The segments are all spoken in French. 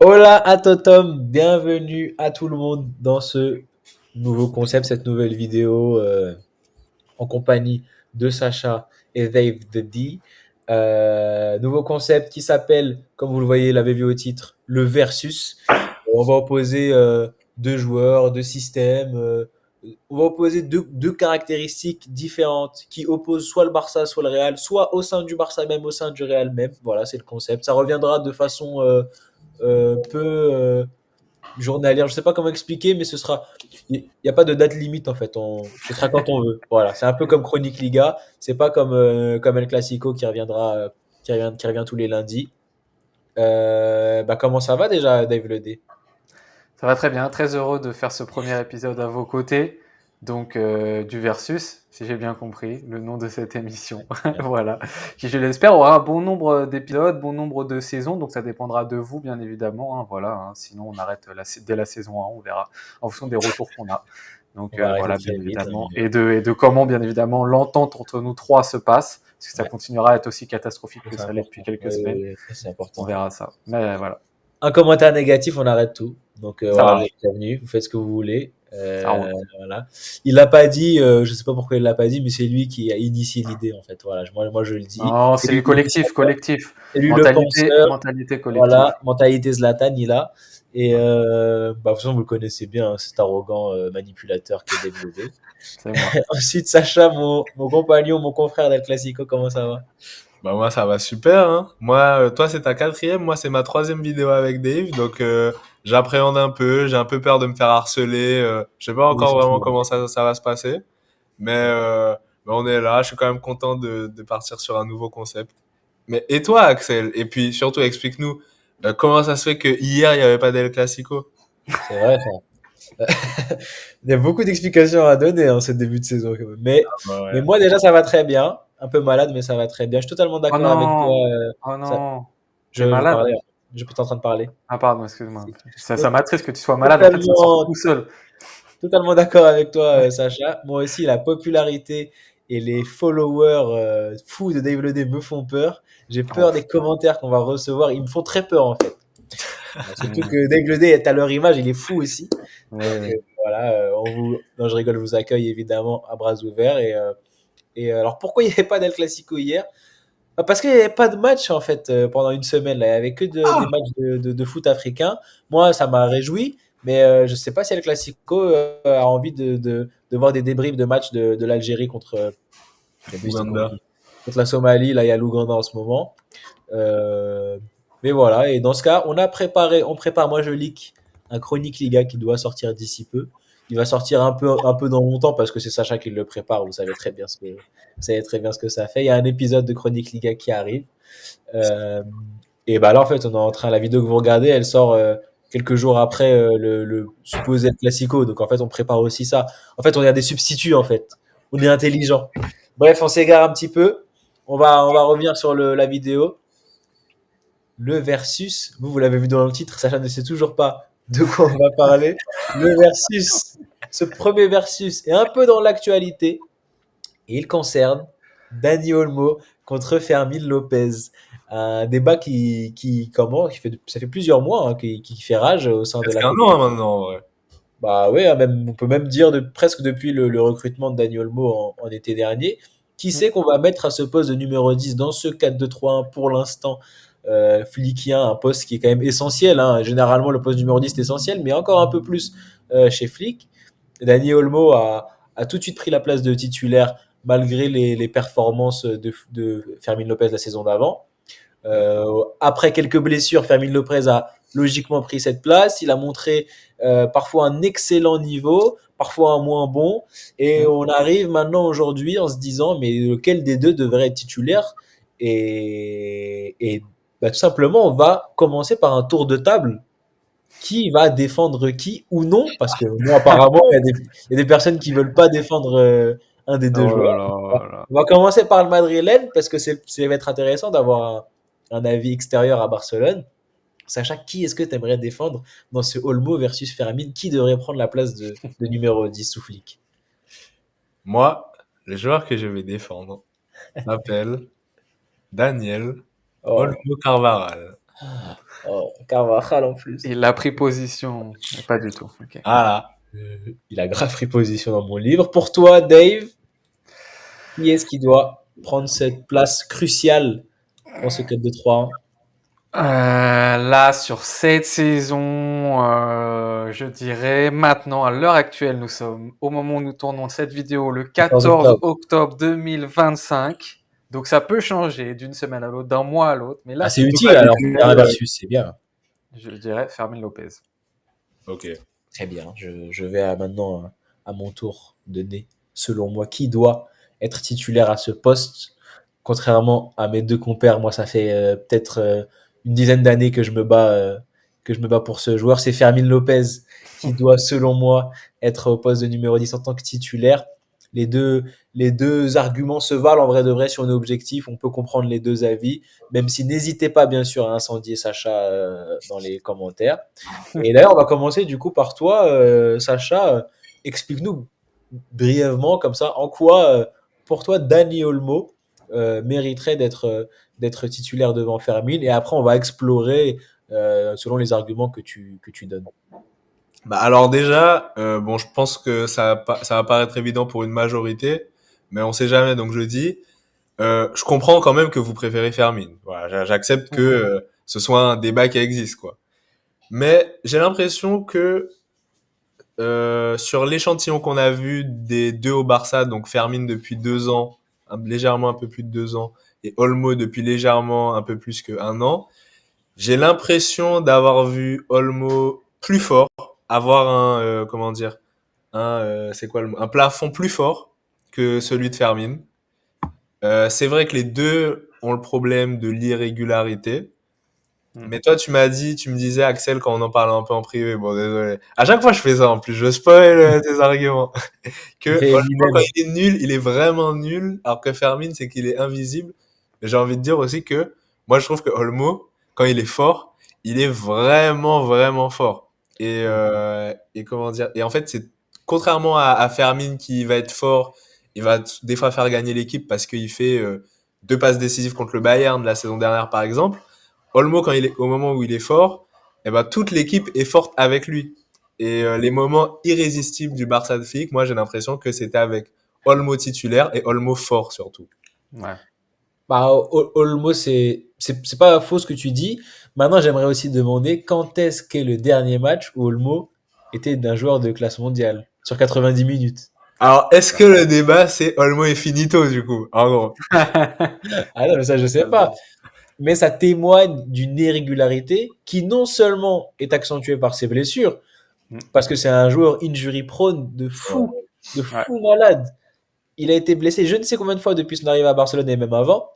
Hola à Totom, bienvenue à tout le monde dans ce nouveau concept, cette nouvelle vidéo en compagnie de Sacha et Dave the D. Nouveau concept qui s'appelle, comme vous le voyez, l'avez vu au titre, le versus. On va opposer deux joueurs, deux systèmes. On va opposer deux caractéristiques différentes qui opposent soit le Barça, soit le Real, soit au sein du Barça même, au sein du Real même. Voilà, c'est le concept. Ça reviendra de façon peu journalière. Je sais pas comment expliquer, mais ce sera. Il n'y a pas de date limite en fait. Ce sera quand on veut. Voilà, c'est un peu comme Chronique Liga. C'est pas comme El Clasico qui reviendra, qui revient tous les lundis. Bah comment ça va déjà, Dave Le D? Ça va très bien, très heureux de faire ce premier épisode à vos côtés, donc du Versus, si j'ai bien compris, le nom de cette émission, voilà, qui je l'espère aura un bon nombre d'épisodes, bon nombre de saisons, donc ça dépendra de vous bien évidemment, hein, voilà, hein, sinon on arrête dès la saison 1, on verra en fonction des retours qu'on a. Donc On va arrêter voilà, bien très vite. évidemment, et de comment bien évidemment l'entente entre nous trois se passe, parce que ça Ouais, continuera à être aussi catastrophique ça, que c'est ça l'est depuis important. quelques Oui, semaines, oui, oui, ça c'est on important. verra ça. Mais voilà, Un commentaire négatif, on arrête tout. Donc ça voilà, vous marche, êtes prévenus, vous faites ce que vous voulez. ça roule. Voilà. Il l'a pas dit, je sais pas pourquoi il l'a pas dit, mais c'est lui qui a initié l'idée en fait. Voilà, moi je le dis. Non, C'est c'est lui du collectif, collectif. c'est lui le Mentalité, penseur. mentalité collective. Voilà, mentalité Zlatan, il a. Et bah, de toute façon, vous le connaissez bien, hein, cet arrogant manipulateur qui est développé. C'est moi. Ensuite, Sacha, mon compagnon, mon confrère d'El Clasico, comment ça va? Bah moi ça va super hein. Moi toi c'est ta quatrième, moi c'est ma troisième vidéo avec Dave donc j'appréhende un peu, j'ai un peu peur de me faire harceler, je sais pas Oui, encore ça c'est vraiment vrai. comment ça va se passer, mais bah, on est là, je suis quand même content de partir sur un nouveau concept. Mais et toi Axel, et puis surtout explique-nous comment ça se fait que hier il y avait pas d'El Clasico? C'est vrai, ça. Il y a beaucoup d'explications à donner en ce début de saison, quand même. Bah Mais ouais. moi, déjà, ça va très bien. Un peu malade, mais ça va très bien. Je suis totalement Oh d'accord avec toi. non! Oh Ça, non! T'es je malade? parlais, je peux être en train de parler. Ah pardon, excuse-moi. C'est Ça to- m'attriste que tu sois malade, en fait, ça sort totalement, tout seul. totalement d'accord avec toi, Sacha. Moi aussi, la popularité et les followers fous de Dave Lodé me font peur. J'ai Oh. peur des commentaires qu'on va recevoir. Ils me font très peur, en fait. Surtout Hmm. que Dave Lodé est à leur image, il est fou aussi. Oui, Donc oui. voilà, non, je rigole, je vous accueille évidemment à bras ouverts. Alors pourquoi il n'y avait pas d'El Clasico hier? Bah, parce qu'il n'y avait pas de match en fait pendant une semaine. Là. Il n'y avait que des Ah, matchs de foot africain. Moi, ça m'a réjoui, mais je ne sais pas si El Clasico a envie de voir des débriefs de matchs de l'Algérie contre, je sais plus c'était contre Ouganda. qui. Contre la Somalie, là il y a l'Ouganda en ce moment. Euh, mais voilà, et dans ce cas, on prépare, moi je leak un Chronique Liga qui doit sortir d'ici peu. Il va sortir un peu dans longtemps parce que c'est Sacha qui le prépare. Vous savez très bien ce que ça fait. Il y a un épisode de Chronique Liga qui arrive. Euh, et bah là, en fait, on est en train, la vidéo que vous regardez, elle sort quelques jours après le supposé Classico. Donc en fait, on prépare aussi ça. En fait, on est des substituts en fait. On est intelligent. Bref, on s'égare un petit peu. On va revenir sur la vidéo. Le versus, vous l'avez vu dans le titre, Sacha ne sait toujours pas de quoi on va parler. Le versus, ce premier versus est un peu dans l'actualité et il concerne Dani Olmo contre Fermín Lopez. Un débat ça fait plusieurs mois hein, qui fait rage au sein de Presque la un an communauté. hein, maintenant en vrai. Bah ouais, hein, on peut même dire presque depuis le recrutement de Dani Olmo en été dernier. Qui Hmm. sait qu'on va mettre à ce poste de numéro 10 dans ce 4-2-3-1 pour l'instant Flickien, un poste qui est quand même essentiel. Hein. Généralement, le poste numéro 10 est essentiel, mais encore un peu plus chez Flick. Dani Olmo a tout de suite pris la place de titulaire malgré les performances de Fermin Lopez la saison d'avant. Après quelques blessures, Fermin Lopez a logiquement pris cette place. Il a montré parfois un excellent niveau, parfois un moins bon. Et Hmm. on arrive maintenant aujourd'hui en se disant, mais lequel des deux devrait être titulaire et bah, tout simplement, on va commencer par un tour de table. Qui va défendre qui ou non? Parce que moi, apparemment, il y a des personnes qui veulent pas défendre un des deux Oh là joueurs. là, oh là là. On va commencer par le madrilène parce que ça va être intéressant d'avoir un avis extérieur à Barcelone. Sacha, qui est-ce que tu aimerais défendre dans ce Olmo versus Fermin? Qui devrait prendre la place de numéro 10 sous Flick? Moi, le joueur que je vais défendre s'appelle Daniel Oh, Olmo Carvajal. Oh, Carvajal en plus. Il a pris position. Pas du tout. Ok. Ah, il a grave pris position dans mon livre. Pour toi, Dave, qui est-ce qui doit prendre cette place cruciale dans ce 4-2-3-1? Là, sur cette saison, je dirais maintenant, à l'heure actuelle, nous sommes au moment où nous tournons cette vidéo, le 14 14 octobre. octobre 2025. Donc ça peut changer d'une semaine à l'autre, d'un mois à l'autre. Mais là, Ah, c'est c'est utile alors pour faire un versus, c'est bien. je dirais Fermin Lopez. Ok. Très bien. Je vais maintenant à mon tour donner, selon moi, qui doit être titulaire à ce poste. Contrairement à mes deux compères, moi, ça fait peut-être une dizaine d'années que je me bats pour ce joueur. C'est Fermin Lopez qui doit, selon moi, être au poste de numéro 10 en tant que titulaire. Les deux, les deux arguments se valent en vrai de vrai sur nos objectifs. On peut comprendre les deux avis, même si n'hésitez pas, bien sûr, à incendier Sacha dans les commentaires. Et d'ailleurs, on va commencer du coup par toi, Sacha. Explique-nous brièvement, comme ça, en quoi, pour toi, Dani Olmo mériterait d'être titulaire devant Fermin. Et après, on va explorer selon les arguments que tu donnes. Bah alors déjà, bon, je pense que ça va paraître évident pour une majorité, mais on sait jamais. Donc je dis, je comprends quand même que vous préférez Fermin. Voilà, j'accepte que ce soit un débat qui existe, quoi. Mais j'ai l'impression que sur l'échantillon qu'on a vu des deux au Barça, donc Fermin depuis 2 ans, légèrement un peu plus de 2 ans, et Olmo depuis légèrement un peu plus qu'un an, j'ai l'impression d'avoir vu Olmo plus fort, avoir un comment dire, c'est quoi le mot, un plafond plus fort que celui de Fermin. C'est vrai que les deux ont le problème de l'irrégularité. Mm. Mais toi, tu me disais, Axel, quand on en parlait un peu en privé, bon, désolé. À chaque fois, je fais ça, en plus, je spoil tes arguments. Que Il fait Olmo, quand Eminem. il est nul, il est vraiment nul, alors que Fermin, c'est qu'il est invisible. Et j'ai envie de dire aussi que, moi, je trouve que Olmo, quand il est fort, il est vraiment, vraiment fort. Et comment dire, et en fait, c'est contrairement à Fermin qui va être fort, il va des fois faire gagner l'équipe parce qu'il fait 2 passes décisives contre le Bayern de la saison dernière, par exemple. Olmo, quand il est au moment où il est fort, eh ben, toute l'équipe est forte avec lui. Et les moments irrésistibles du Barça de Flick, moi j'ai l'impression que c'était avec Olmo titulaire et Olmo fort surtout. Ouais. Bah, Olmo, c'est pas faux ce que tu dis. Maintenant, j'aimerais aussi demander quand est-ce qu'est le dernier match où Olmo était d'un joueur de classe mondiale sur 90 minutes. Alors, est-ce que le débat c'est Olmo et finito du coup, en gros? Ah non, mais ça, je sais pas. Mais ça témoigne d'une irrégularité qui non seulement est accentuée par ses blessures, Mm. parce que c'est un joueur injury prone Ouais. de Ouais. fou malade. Il a été blessé je ne sais combien de fois depuis son arrivée à Barcelone et même avant.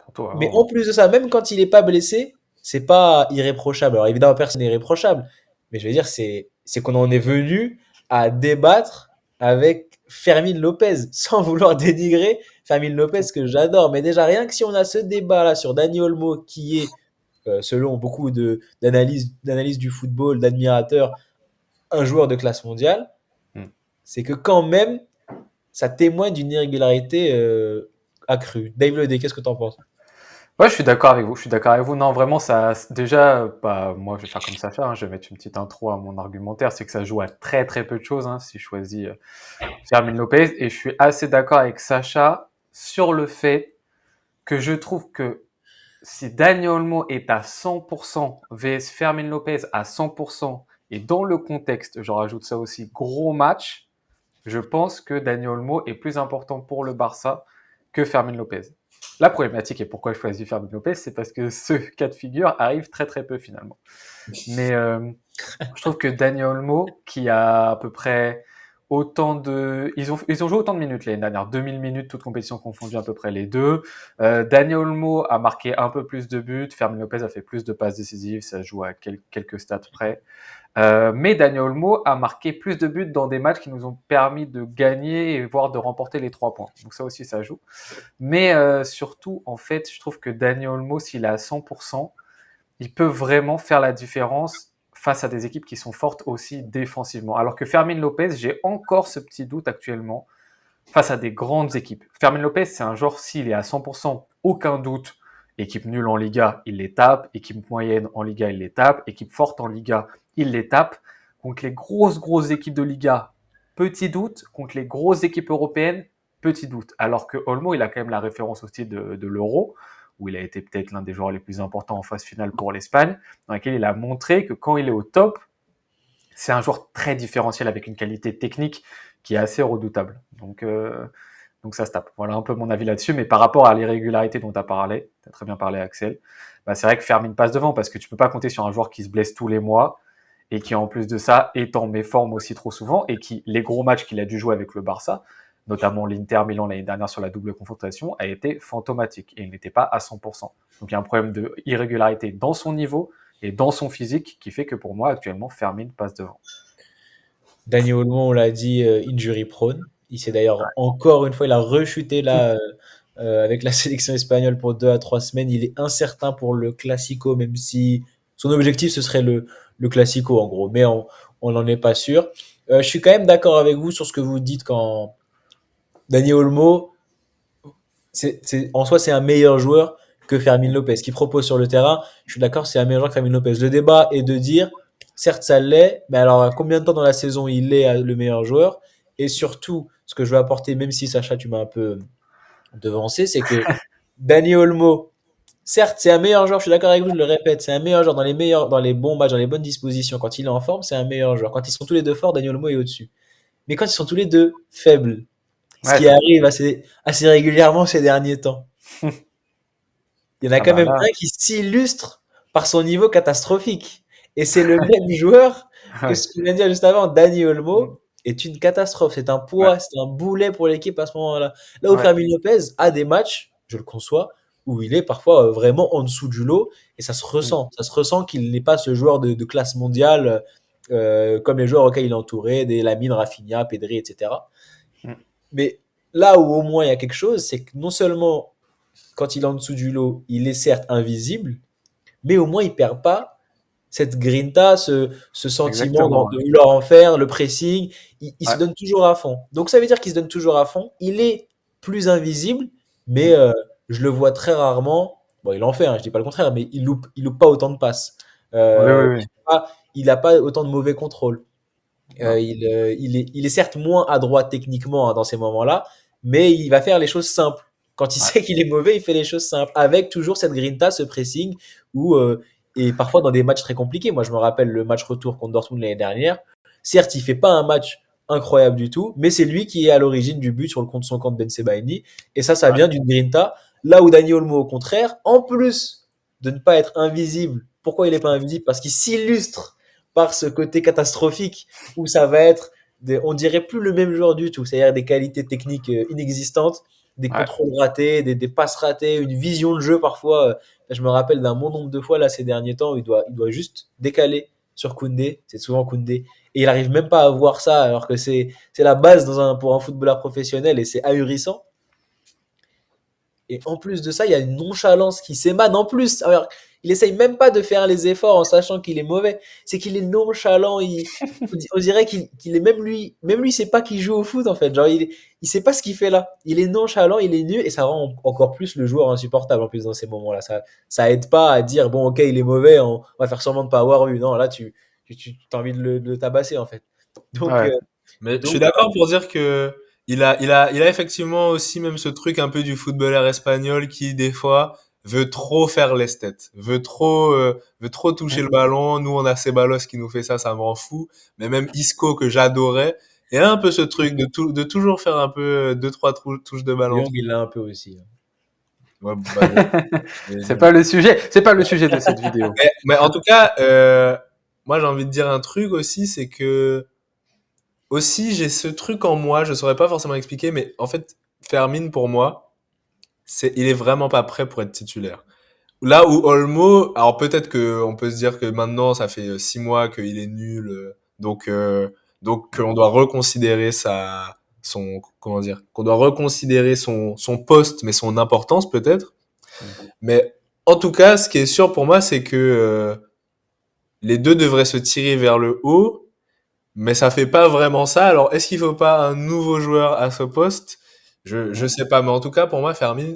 Surtout Mais avant. en plus de ça, même quand il n'est pas blessé, c'est pas irréprochable. Alors évidemment, personne n'est irréprochable. Mais je veux dire, c'est qu'on en est venu à débattre avec Fermin Lopez, sans vouloir dénigrer Fermin Lopez, que j'adore. Mais déjà, rien que si on a ce débat-là sur Dani Olmo, qui est, selon beaucoup d'analyse du football, d'admirateurs, un joueur de classe mondiale, Mm. c'est que quand même, ça témoigne d'une irrégularité accrue. Dave Ledé, qu'est-ce que tu en penses? Ouais, je suis d'accord avec vous. Je suis d'accord avec vous. Non, vraiment, ça, déjà, bah, moi, je vais faire comme Sacha, hein, je vais mettre une petite intro à mon argumentaire. C'est que ça joue à très, très peu de choses, hein, si je choisis Fermin Lopez. Et je suis assez d'accord avec Sacha sur le fait que je trouve que si Dani Olmo est à 100% vs Fermin Lopez à 100%, et dans le contexte, je rajoute ça aussi, gros match, je pense que Dani Olmo est plus important pour le Barça que Fermin Lopez. La problématique et pourquoi je choisis Fermin Lopez, c'est parce que ce cas de figure arrive très très peu finalement. Mais je trouve que Dani Olmo, qui a à peu près autant de... Ils ont joué autant de minutes l'année dernière, 2000 minutes, toutes compétitions confondues à peu près les deux. Dani Olmo a marqué un peu plus de buts, Fermin Lopez a fait plus de passes décisives, ça joue à quelques stats près. Mais Dani Olmo a marqué plus de buts dans des matchs qui nous ont permis de gagner et voire de remporter les 3 points. Donc ça aussi, ça joue. Mais surtout, en fait, je trouve que Dani Olmo, s'il est à 100%, il peut vraiment faire la différence face à des équipes qui sont fortes aussi défensivement. Alors que Fermin Lopez, j'ai encore ce petit doute actuellement face à des grandes équipes. Fermin Lopez, c'est un joueur, s'il est à 100%, aucun doute, Équipe nulle en Liga, il les tape. Équipe moyenne en Liga, il les tape. Équipe forte en Liga, il les tape. Contre les grosses équipes de Liga, petit doute. Contre les grosses équipes européennes, petit doute. Alors que Olmo, il a quand même la référence aussi de l'Euro, où il a été peut-être l'un des joueurs les plus importants en phase finale pour l'Espagne, dans laquelle il a montré que quand il est au top, c'est un joueur très différentiel avec une qualité technique qui est assez redoutable. Donc ça se tape. Voilà un peu mon avis là-dessus. Mais par rapport à l'irrégularité dont tu as parlé, tu as très bien parlé, Axel, bah c'est vrai que Fermin passe devant parce que tu peux pas compter sur un joueur qui se blesse tous les mois et qui, en plus de ça, est en méforme aussi trop souvent et qui, les gros matchs qu'il a dû jouer avec le Barça, notamment l'Inter Milan l'année dernière sur la double confrontation, a été fantomatique et il n'était pas à 100%. Donc il y a un problème de irrégularité dans son niveau et dans son physique qui fait que pour moi, actuellement, Fermin passe devant. Dani Olmo, on l'a dit, injury prone. Il s'est d'ailleurs encore une fois, il a rechuté là avec la sélection espagnole pour 2 à 3 semaines. Il est incertain pour le Classico, même si son objectif ce serait le Classico en gros, mais on n'en est pas sûr. Je suis quand même d'accord avec vous sur ce que vous dites quand Dani Olmo, en soi, c'est un meilleur joueur que Fermin Lopez, qui propose sur le terrain. Je suis d'accord, c'est un meilleur joueur que Fermin Lopez. Le débat est de dire, certes, ça l'est, mais alors, combien de temps dans la saison il est le meilleur joueur? Et surtout, ce que je veux apporter, même si Sacha, tu m'as un peu devancé, c'est que Dani Olmo, certes, c'est un meilleur joueur, je suis d'accord avec vous, je le répète, c'est un meilleur joueur dans les bons matchs, dans les bonnes dispositions. Quand il est en forme, c'est un meilleur joueur. Quand ils sont tous les deux forts, Dani Olmo est au-dessus. Mais quand ils sont tous les deux faibles, ce Ouais, qui arrive assez régulièrement ces derniers temps, il y en a ah quand bah même là, un qui s'illustre par son niveau catastrophique. Et c'est le même joueur que ouais. ce qu'on vient de dire juste avant. Dani Olmo est une catastrophe. C'est un Ouais, poids, c'est un boulet pour l'équipe à ce moment-là. Là où ouais. Fermin Lopez a des matchs, je le conçois, où il est parfois vraiment en dessous du lot. Et ça se Mm. ressent. Ça se ressent qu'il n'est pas ce joueur de classe mondiale comme les joueurs auxquels il est entouré, des Lamine, Rafinha, Pedri, etc. Mm. Mais là où au moins il y a quelque chose, c'est que non seulement quand il est en dessous du lot, il est certes invisible, mais au moins il perd pas cette grinta, ce sentiment Exactement. de Ouais. vouloir en faire, le pressing. Il se Ouais. donne toujours à fond. Donc ça veut dire qu'il se donne toujours à fond. Il est plus invisible, mais Mm. je le vois très rarement. Bon, il en fait, hein, je dis pas le contraire, mais il loupe pas autant de passes. Oui, Euh, oui, oui. il a pas autant de mauvais contrôles. Non. Il est certes moins adroit techniquement hein, dans ces moments-là, mais il va faire les choses simples. Quand il Ouais. sait qu'il est mauvais, il fait les choses simples, avec toujours cette grinta, ce pressing, où, et parfois dans des matchs très compliqués. Moi, je me rappelle le match retour contre Dortmund l'année dernière. Certes, il fait pas un match incroyable du tout, mais c'est lui qui est à l'origine du but sur le compte son compte Ben Sebaini. Et ça Ouais. vient d'une grinta. Là où Dani Olmo, au contraire, en plus de ne pas être invisible, pourquoi il n'est pas invisible? Parce qu'il s'illustre par ce côté catastrophique où ça va être, on dirait plus le même joueur du tout, c'est-à-dire des qualités techniques inexistantes, des Ouais. contrôles ratés, des passes ratées, une vision de jeu parfois. Je me rappelle d'un bon nombre de fois là ces derniers temps où il doit juste décaler sur Koundé, c'est souvent Koundé, et il arrive même pas à voir ça alors que c'est la base pour un footballeur professionnel et c'est ahurissant. Et en plus de ça, il y a une nonchalance qui s'émane en plus. Alors, il essaye même pas de faire les efforts en sachant qu'il est mauvais. C'est qu'il est nonchalant. On dirait qu'il est même lui, il sait pas qu'il joue au foot en fait. Genre, il sait pas ce qu'il fait là. Il est nonchalant, il est nul et ça rend encore plus le joueur insupportable en plus dans ces moments-là. Ça aide pas à dire bon, ok, il est mauvais, on va faire sûrement de pas avoir vu. Non, là, t'as envie de le tabasser en fait. Donc, Ouais. Mais je suis donc, d'accord pour dire que il a effectivement aussi même ce truc un peu du footballeur espagnol qui, des fois, veut trop faire l'esthète, veut trop toucher Mm. le ballon. Nous, on a Ceballos qui nous fait ça, ça me rend fou. Mais même Isco, que j'adorais, et un peu ce truc de toujours faire un peu deux, trois touches de De ballon. Jong, il l'a un peu aussi. Ouais, bah, C'est pas le sujet. C'est pas le sujet de cette vidéo. mais en tout cas, moi, j'ai envie de dire un truc aussi, c'est que aussi, j'ai ce truc en moi, je saurais pas forcément expliquer, mais en fait, Fermin, pour moi, il est vraiment pas prêt pour être titulaire. Là où Olmo, alors peut-être que on peut se dire que maintenant, ça fait 6 mois qu'il est nul, donc qu'on doit reconsidérer comment dire, qu'on doit reconsidérer son poste, mais son importance peut-être. Mm. Mais en tout cas, ce qui est sûr pour moi, c'est que les deux devraient se tirer vers le haut, mais ça fait pas vraiment ça. Alors, est-ce qu'il faut pas un nouveau joueur à ce poste? Je Mm. sais pas, mais en tout cas, pour moi, Fermin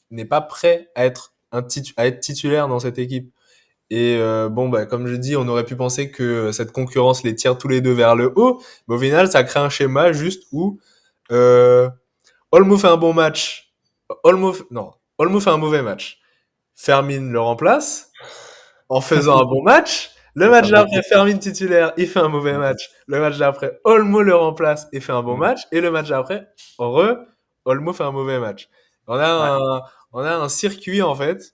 n'est pas prêt à être à être titulaire dans cette équipe. Et bon, bah, comme je dis, on aurait pu penser que cette concurrence les tire tous les deux vers le haut, mais au final, ça crée un schéma juste où euh, Olmo fait un bon match, non, Olmo fait un mauvais match. Fermin le remplace en faisant un bon match. Le C'est match ça. d'après, Fermin titulaire, il fait un mauvais match. Le match d'après, Olmo le remplace et fait un bon Mm. match. Et le match d'après, Olmo fait un mauvais match. Ouais. On a un circuit, en fait,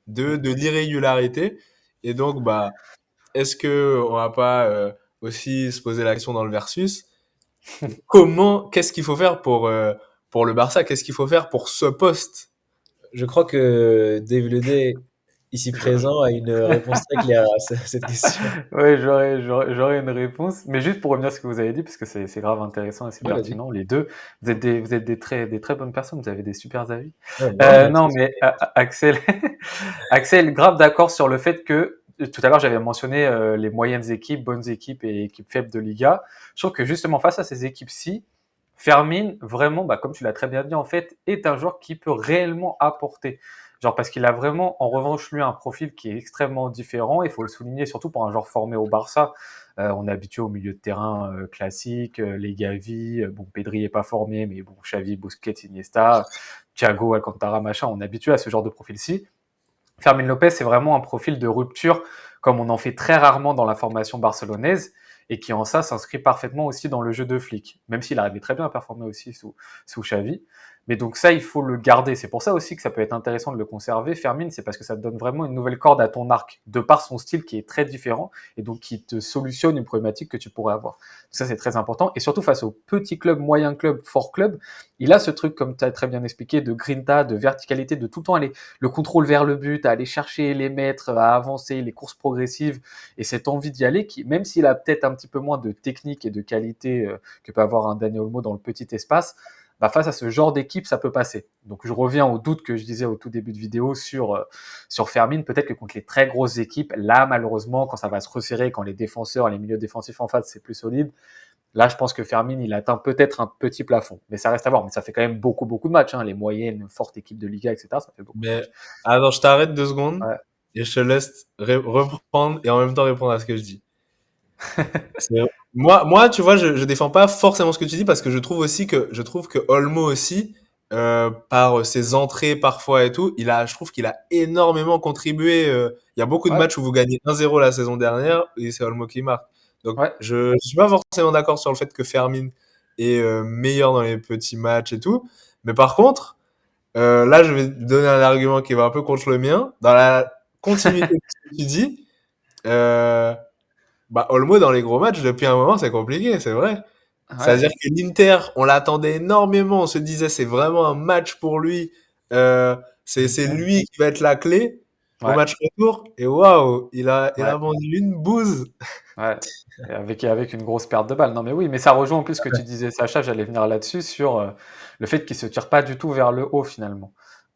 de l'irrégularité. Et donc, bah, est-ce que on va pas aussi se poser la question dans le versus, qu'est-ce qu'il faut faire pour le Barça? Qu'est-ce qu'il faut faire pour ce poste? Je crois que Dave Ledey, ici présent, a une réponse très claire à cette question. Oui, j'aurais une réponse. Mais juste pour revenir à ce que vous avez dit, parce que c'est grave intéressant et c'est Ouais, vas-y. pertinent, les deux, vous êtes des très bonnes personnes, vous avez des super avis. Ouais, non, Non, merci. mais Axel, Axel, grave d'accord sur le fait que tout à l'heure j'avais mentionné les moyennes équipes, bonnes équipes et équipes faibles de Liga. Je trouve que justement face à ces équipes-ci, Fermin, vraiment, bah, comme tu l'as très bien dit, en fait, est un joueur qui peut réellement apporter. Genre parce qu'il a vraiment, en revanche, lui, un profil qui est extrêmement différent. Il faut le souligner, surtout pour un joueur formé au Barça. On est habitué au milieu de terrain classique, les Gavi, bon, Pedri est pas formé, mais bon, Xavi, Busquets, Iniesta, Thiago, Alcantara, machin, on est habitué à ce genre de profil-ci. Fermin Lopez, c'est vraiment un profil de rupture, comme on en fait très rarement dans la formation barcelonaise, et qui en ça s'inscrit parfaitement aussi dans le jeu de flic, même s'il arrivait très bien à performer aussi sous Xavi. Mais donc ça, il faut le garder. C'est pour ça aussi que ça peut être intéressant de le conserver. Fermin, c'est parce que ça te donne vraiment une nouvelle corde à ton arc, de par son style qui est très différent, et donc qui te solutionne une problématique que tu pourrais avoir. Ça, c'est très important. Et surtout face aux petits clubs, moyens clubs, forts clubs, il a ce truc, comme tu as très bien expliqué, de grinta, de verticalité, de tout le temps aller le contrôle vers le but, à aller chercher les mètres, à avancer, les courses progressives, et cette envie d'y aller, qui, même s'il a peut-être un petit peu moins de technique et de qualité que peut avoir un Dani Olmo dans le petit espace, bah face à ce genre d'équipe, ça peut passer. Donc je reviens au doute que je disais au tout début de vidéo sur Fermin. Peut-être que contre les très grosses équipes, là malheureusement, quand ça va se resserrer, quand les défenseurs, les milieux défensifs en face, c'est plus solide, là, je pense que Fermin, il atteint peut-être un petit plafond. Mais ça reste à voir. Mais ça fait quand même beaucoup, beaucoup de matchs. Hein. Les moyennes, fortes équipes de Liga, etc. Ça fait beaucoup de Mais matchs. alors, je t'arrête 2 secondes Ouais. et je te laisse reprendre et en même temps répondre à ce que je dis. Moi, tu vois, je défends pas forcément ce que tu dis parce que je trouve que Olmo aussi, par ses entrées parfois et tout, je trouve qu'il a énormément contribué. Il y a beaucoup de Ouais. matchs où vous gagnez 1-0 la saison dernière et c'est Olmo qui marque. Donc, Ouais. je suis pas forcément d'accord sur le fait que Fermin est meilleur dans les petits matchs et tout. Mais par contre, là, je vais te donner un argument qui va un peu contre le mien. Dans la continuité de ce que tu dis, euh, bah, Olmo, dans les gros matchs, depuis un moment, c'est compliqué, c'est vrai. Ouais. C'est-à-dire que l'Inter, on l'attendait énormément, on se disait c'est vraiment un match pour lui, c'est Mm. lui qui va être la clé au Ouais. match retour. Et waouh, il Ouais. a vendu une bouse. Ouais. Et avec une grosse perte de balles. Non, mais oui, mais ça rejoint en plus ce que tu disais, Sacha. J'allais venir là-dessus sur le fait qu'il se tire pas du tout vers le haut finalement.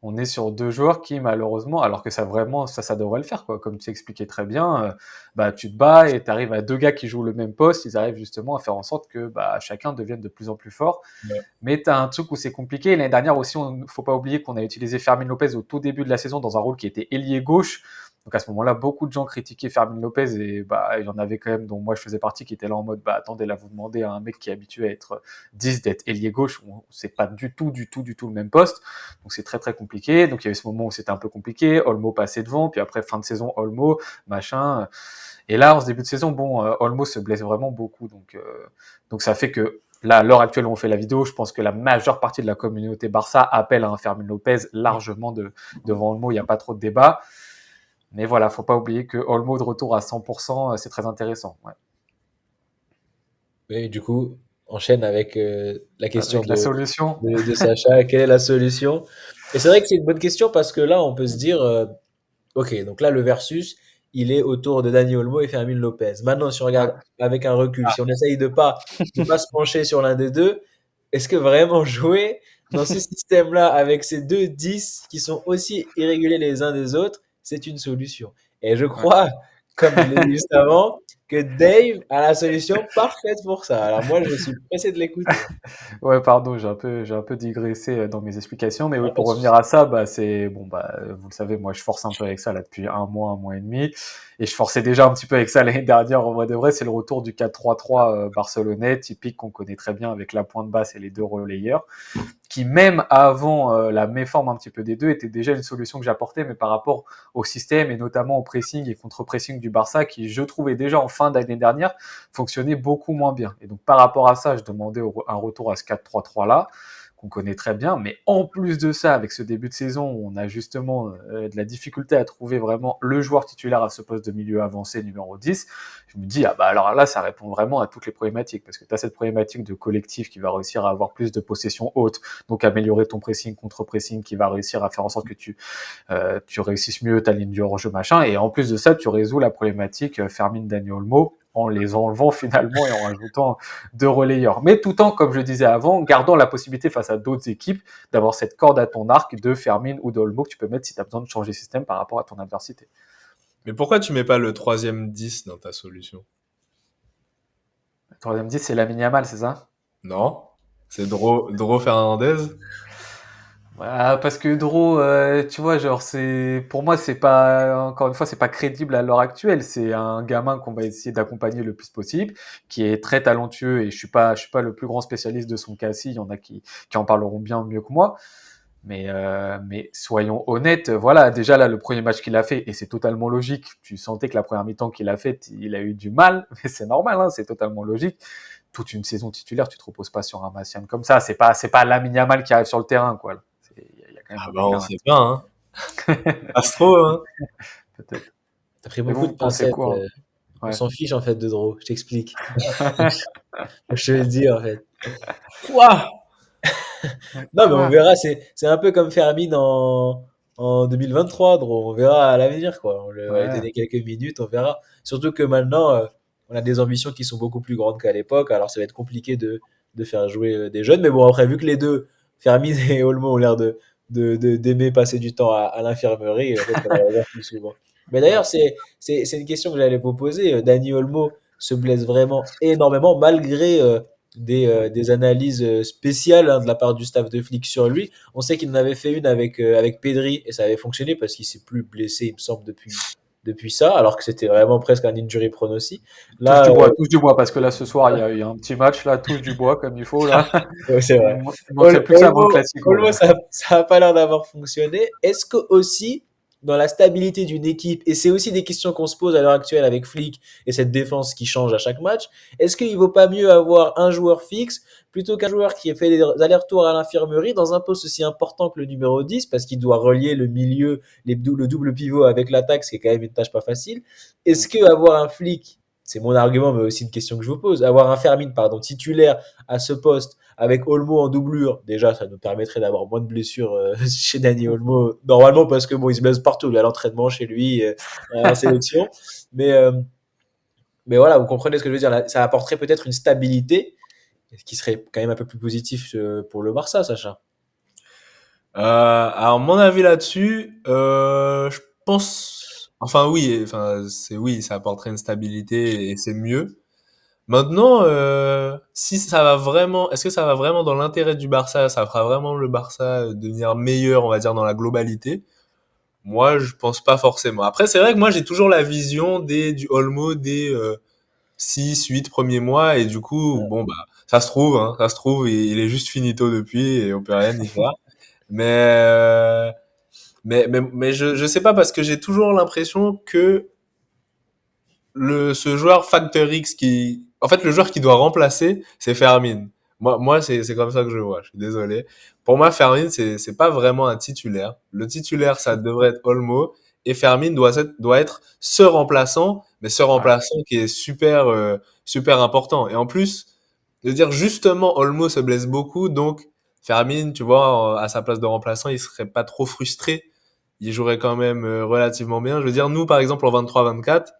On est sur deux joueurs qui malheureusement, alors que ça vraiment, ça devrait le faire quoi. Comme tu expliquais très bien, bah tu te bats et tu arrives à deux gars qui jouent le même poste, ils arrivent justement à faire en sorte que bah chacun devienne de plus en plus fort. Ouais. Mais tu as un truc où c'est compliqué. L'année dernière aussi, il faut pas oublier qu'on a utilisé Fermin Lopez au tout début de la saison dans un rôle qui était ailier gauche. Donc à ce moment-là, beaucoup de gens critiquaient Fermin Lopez et bah il y en avait quand même dont moi je faisais partie qui étaient là en mode bah attendez là vous demandez à un mec qui est habitué à être 10 d'être ailier gauche, c'est pas du tout le même poste. Donc c'est très très compliqué. Donc il y avait ce moment où c'était un peu compliqué, Olmo passait devant, puis après fin de saison Olmo, machin. Et là en ce début de saison, bon Olmo se blesse vraiment beaucoup donc ça fait que là, à l'heure actuelle où on fait la vidéo, je pense que la majeure partie de la communauté Barça appelle à un Fermin Lopez largement devant Olmo, il n'y a pas trop de débat. Mais voilà, faut pas oublier que Olmo de retour à 100%, c'est très intéressant. Ouais. Et du coup, enchaîne avec la question Avec la solution. de Sacha. Quelle est la solution? Et c'est vrai que c'est une bonne question parce que là, on peut se dire, ok, donc là, le versus, il est autour de Dani Olmo et Fermin Lopez. Maintenant, si on Ouais. regarde avec un recul, si on essaye de pas se pencher sur l'un des deux, est-ce que vraiment jouer dans ce système-là avec ces deux 10 qui sont aussi irréguliers les uns des autres, c'est une solution? Et je Ouais. crois, comme je l'ai dit juste avant, que Dave a la solution parfaite pour ça. Alors moi, je suis pressé de l'écouter. Ouais, pardon, j'ai un peu digressé dans mes explications, mais Y oui, a pas pour de revenir souci. à ça, bah c'est bon, bah vous le savez, moi je force un peu avec ça là depuis un mois et demi, et je forçais déjà un petit peu avec ça l'année dernière. En vrai de vrai, c'est le retour du 4-3-3 barcelonais, typique qu'on connaît très bien avec la pointe basse et les deux relayeurs, qui même avant la méforme un petit peu des deux était déjà une solution que j'apportais, mais par rapport au système et notamment au pressing et contre-pressing du Barça, qui je trouvais déjà en fin d'année dernière fonctionnait beaucoup moins bien. Et donc par rapport à ça, je demandais un retour à ce 4-3-3 là qu'on connaît très bien, mais en plus de ça, avec ce début de saison où on a justement de la difficulté à trouver vraiment le joueur titulaire à ce poste de milieu avancé numéro 10, je me dis, ah bah alors là, ça répond vraiment à toutes les problématiques, parce que tu as cette problématique de collectif qui va réussir à avoir plus de possession haute, donc améliorer ton pressing, contre-pressing, qui va réussir à faire en sorte que tu réussisses mieux ta ligne du hors-jeu, machin, et en plus de ça, tu résous la problématique Fermine Dani Olmo en les enlevant finalement et en rajoutant deux relayeurs. Mais tout en, comme je disais avant, gardant la possibilité face à d'autres équipes d'avoir cette corde à ton arc de Fermine ou d'Olmo que tu peux mettre si tu as besoin de changer de système par rapport à ton adversité. Mais pourquoi tu mets pas le troisième 10 dans ta solution? Le troisième 10, c'est Lamine Yamal, c'est ça? Non? C'est Dro Fernandez? Parce que Dro, tu vois, genre c'est pour moi c'est pas encore une fois c'est pas crédible à l'heure actuelle. C'est un gamin qu'on va essayer d'accompagner le plus possible, qui est très talentueux et je suis pas le plus grand spécialiste de son cas. Il y en a qui en parleront bien mieux que moi. Mais soyons honnêtes, voilà, déjà là, le premier match qu'il a fait, et c'est totalement logique, tu sentais que la première mi-temps qu'il a faite, il a eu du mal, mais c'est normal, hein, c'est totalement logique. Toute une saison titulaire, tu te reposes pas sur un Massian comme ça, c'est pas Lamine Yamal qui arrive sur le terrain, quoi. Il y a quand même Ah un bah on écart, sait pas, hein. Astro, hein. peut-être. T'as pris Et vous, beaucoup de vous pensez pincettes. quoi? On Ouais. s'en fiche en fait de Dro. Je t'explique. Je te le dis en fait. Quoi? Non, mais on Quoi? verra. C'est un peu comme Fermin en 2023, Dro. On verra à l'avenir, quoi. On va lui Ouais. donner quelques minutes, on verra. Surtout que maintenant, on a des ambitions qui sont beaucoup plus grandes qu'à l'époque. Alors, ça va être compliqué de faire jouer des jeunes. Mais bon, après, vu que les deux, Fermin et Olmo, ont l'air d'aimer passer du temps à l'infirmerie, peut-être qu'on va les voir plus souvent. Mais Ouais. d'ailleurs, c'est une question que j'allais vous poser. Dani Olmo se blesse vraiment énormément, malgré des analyses spéciales hein, de la part du staff de flics sur lui. On sait qu'il en avait fait une avec Pedri et ça avait fonctionné parce qu'il s'est plus blessé, il me semble, depuis ça, alors que c'était vraiment presque un injury prone aussi. Là, Touche du bois, parce que là, ce soir, il y a un petit match, là, touche du bois, comme il faut, là. ouais, c'est vrai. Il manquerait plus que ça avant le Classico, Olmo, là. ça a pas l'air d'avoir fonctionné. Est-ce que aussi, dans la stabilité d'une équipe, et c'est aussi des questions qu'on se pose à l'heure actuelle avec Flick et cette défense qui change à chaque match, est-ce qu'il vaut pas mieux avoir un joueur fixe plutôt qu'un joueur qui fait des allers-retours à l'infirmerie dans un poste aussi important que le numéro 10 parce qu'il doit relier le milieu, le double pivot avec l'attaque, ce qui est quand même une tâche pas facile. Est-ce que avoir un Flick, c'est mon argument, mais aussi une question que je vous pose, avoir un Fermin, pardon, titulaire à ce poste avec Olmo en doublure, déjà, ça nous permettrait d'avoir moins de blessures chez Dani Olmo, normalement, parce que bon, il se blesse partout, il a l'entraînement chez lui, en sélection. Mais, euh, mais voilà, vous comprenez ce que je veux dire. Là, ça apporterait peut-être une stabilité, ce qui serait quand même un peu plus positif pour le Barça, Sacha. Alors mon avis là-dessus, je pense, enfin oui, enfin c'est oui, ça apporterait une stabilité et c'est mieux. Maintenant, si ça va vraiment, est-ce que ça va vraiment dans l'intérêt du Barça, ça fera vraiment le Barça devenir meilleur, on va dire dans la globalité? Moi, je pense pas forcément. Après, c'est vrai que moi j'ai toujours la vision du Olmo des 6, 8 premiers mois et du coup, bon bah ça se trouve, hein, ça se trouve, il est juste finito depuis et on peut rien y faire. Mais mais je sais pas parce que j'ai toujours l'impression que ce joueur Factor X en fait, le joueur qui doit remplacer, c'est Fermin. Moi, c'est comme ça que je le vois. Je suis désolé. Pour moi, Fermin, c'est pas vraiment un titulaire. Le titulaire, ça devrait être Olmo. Et Fermin doit être ce remplaçant, mais ce Ouais. remplaçant qui est super, super important. Et en plus, de dire justement, Olmo se blesse beaucoup, donc Fermin, tu vois, à sa place de remplaçant, il serait pas trop frustré. Il jouerait quand même relativement bien. Je veux dire, nous, par exemple, en 23-24,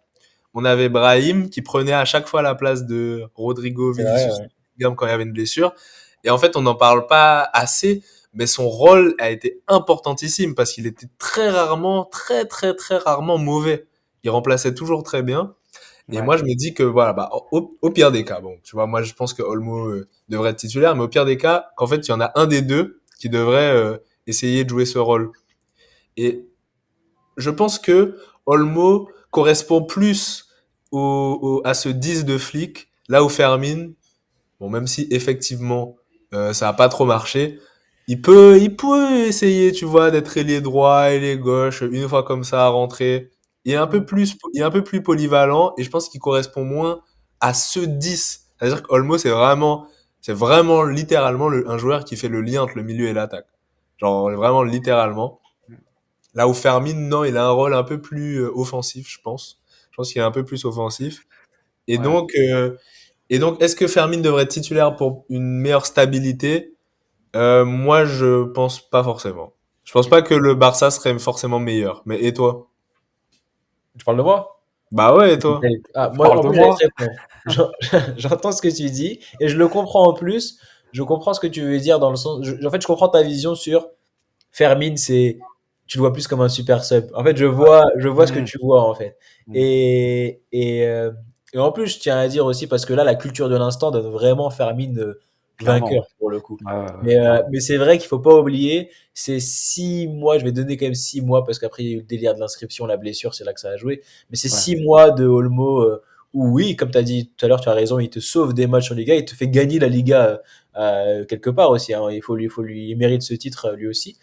on avait Brahim qui prenait à chaque fois la place de Rodrigo C'est vrai, Vinicius ouais. quand il y avait une blessure. Et en fait, on n'en parle pas assez, mais son rôle a été importantissime parce qu'il était très rarement, très très très rarement mauvais. Il remplaçait toujours très bien. Et Ouais. moi, je me dis que voilà, bah, au pire des cas, bon, tu vois, moi, je pense que Olmo devrait être titulaire, mais au pire des cas, qu'en fait, il y en a un des deux qui devrait essayer de jouer ce rôle. Et je pense que Olmo correspond plus à ce 10 de flic, là où Fermin, bon, même si effectivement ça a pas trop marché, il peut essayer, tu vois, d'être ailier droit, ailier gauche, une fois comme ça à rentrer. Il est un peu plus polyvalent et je pense qu'il correspond moins à ce 10. C'est-à-dire qu'Olmo, c'est vraiment littéralement un joueur qui fait le lien entre le milieu et l'attaque. Genre, vraiment littéralement. Là où Fermin, non, il a un rôle un peu plus offensif, je pense. Je pense qu'il est un peu plus offensif. Et Ouais. donc, euh, et donc, est-ce que Fermin devrait être titulaire pour une meilleure stabilité? Moi, je pense pas forcément. Je pense pas que le Barça serait forcément meilleur. Mais et toi? Tu parles de moi? Bah ouais, et toi? Ah, Tu moi, parles en de plus, j'allais te moi? répondre. J'entends ce que tu dis et je le comprends en plus. Je comprends ce que tu veux dire dans le sens. En fait, je comprends ta vision sur Fermin, tu le vois plus comme un super sub. En fait, je vois ce que Mhm. tu vois en fait. Mhm. Et en plus, je tiens à dire aussi parce que là, la culture de l'instant donne vraiment Fermin Clairement. vainqueur pour le coup. Ouais, ouais, ouais, clairement. Mais c'est vrai qu'il faut pas oublier, c'est 6 mois. Je vais donner quand même 6 mois parce qu'après il y a eu le délire de l'inscription, la blessure, c'est là que ça a joué. Mais c'est Ouais. 6 mois de Olmo où oui, comme tu as dit tout à l'heure, tu as raison, il te sauve des matchs en Liga, il te fait gagner la Liga quelque part aussi, hein. Il mérite ce titre lui aussi.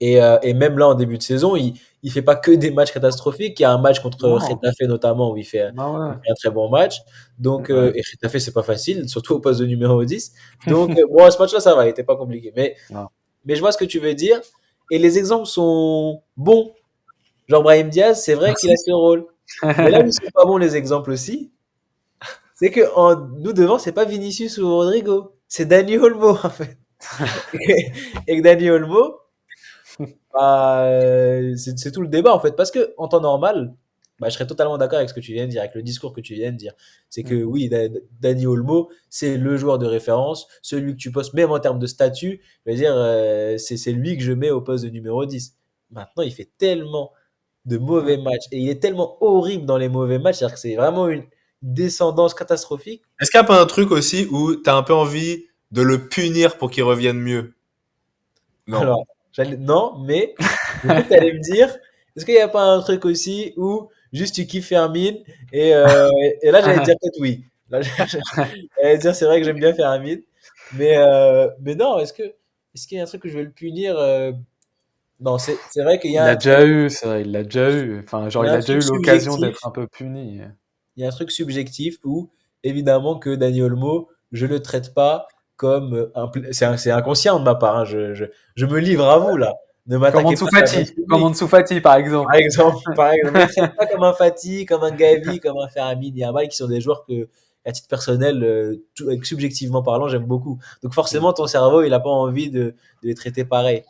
Et même là, en début de saison, il fait pas que des matchs catastrophiques. Il y a un match contre Non. Retafe notamment où Bah ouais. il fait un très bon match. Donc, Ouais. et Retafe, c'est pas facile, surtout au poste de numéro 10. Donc, bon, ce match-là, ça va, il était pas compliqué. Non. Mais je vois ce que tu veux dire. Et les exemples sont bons. Genre Brahim Diaz, c'est vrai qu'il a ce rôle. Mais là où ils sont pas bons les exemples aussi, c'est que nous devant, c'est pas Vinicius ou Rodrigo, c'est Dani Olmo en fait. Et que Dani Olmo, bah, c'est tout le débat en fait. Parce que en temps normal, bah, je serais totalement d'accord avec ce que tu viens de dire, avec le discours que tu viens de dire. C'est que Mm. oui, Dani Olmo, c'est le joueur de référence, celui que tu postes, même en termes de statut. Je veux dire, c'est lui que je mets au poste de numéro 10. Maintenant, il fait tellement de Mm. mauvais matchs et il est tellement horrible dans les mauvais matchs, c'est-à-dire que c'est vraiment une descendance catastrophique. Est-ce qu'il n'y a pas un truc aussi où t'as un peu envie de le punir pour qu'il revienne mieux? Non. Alors, non, mais je sais que tu allais me dire, est-ce qu'il n'y a pas un truc aussi où juste tu kiffes Fermine et là j'allais te dire peut-être oui. Là, j'allais dire c'est vrai que j'aime bien Fermine, mais non, est-ce qu'il y a un truc que je vais le punir non, c'est vrai qu'il y Il a l'a un truc, déjà eu, ça, il l'a déjà eu. Enfin, il genre, y a il un a déjà truc eu l'occasion subjectif, d'être un peu puni. il y a un truc subjectif où évidemment que Dani Olmo, je le traite pas comme c'est inconscient de ma part, hein, je me livre à vous là. Ne Comme m'attaquez Ansu pas à la place Fati, comme publique. Ansu Fati, par exemple. Ne me traite pas comme un Fati, comme un Gavi, comme un Fermin Yamal, qui sont des joueurs que, à titre personnel, subjectivement parlant, j'aime beaucoup. Donc Mm. forcément, ton cerveau, il n'a pas envie de les traiter pareil.